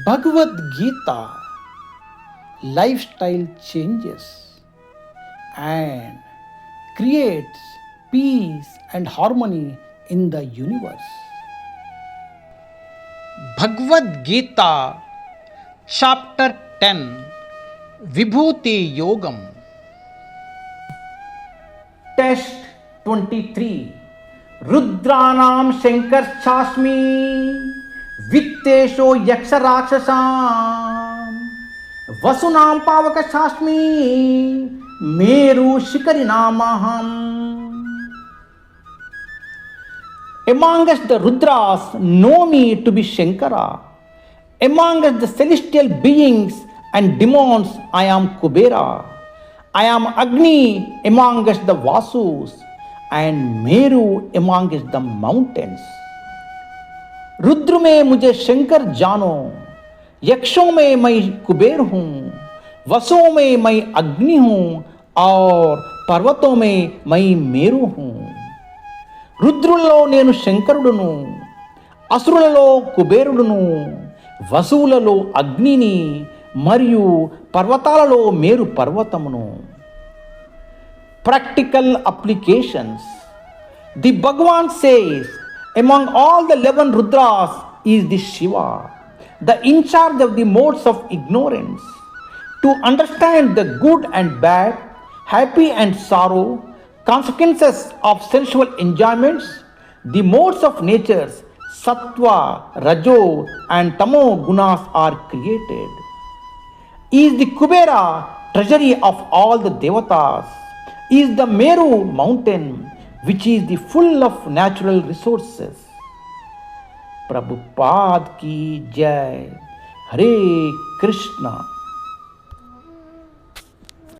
Bhagavad Gita, lifestyle changes and creates peace and harmony in the universe. Bhagavad Gita, Chapter 10, Vibhuti Yogam. Test 23. Rudranam Shankarchasmi Vittesho Yaksharaksasam Vasunam Pavakashasmi Meru Shikarinamaham. Amongst the Rudras know me to be Shankara. Amongst the celestial beings and demons I am Kubera. I am Agni amongst the Vasus and Meru amongst the mountains. Rudra में मुझे शंकर जानो, यक्षों में मैं कुबेर हूँ, वसुओं में मैं अग्नि हूँ और पर्वतों में मैं मेरु हूँ. రుద్రులలో నేను శంకరుడును, అసురులలో కుబేరుడును, వసువులలో అగ్నిని మరియు పర్వతాలలో మేరు పర్వతమును. Practical applications. The Bhagavan says, among all the 11 Rudras is the Shiva, the in charge of the modes of ignorance. To understand the good and bad, happy and sorrow, consequences of sensual enjoyments, the modes of natures, Sattva, Rajo and Tamo gunas are created. Is the Kubera treasury of all the Devatas, is the Meru mountain, which is the full of natural resources. Prabhupada ki Jai. Hare Krishna.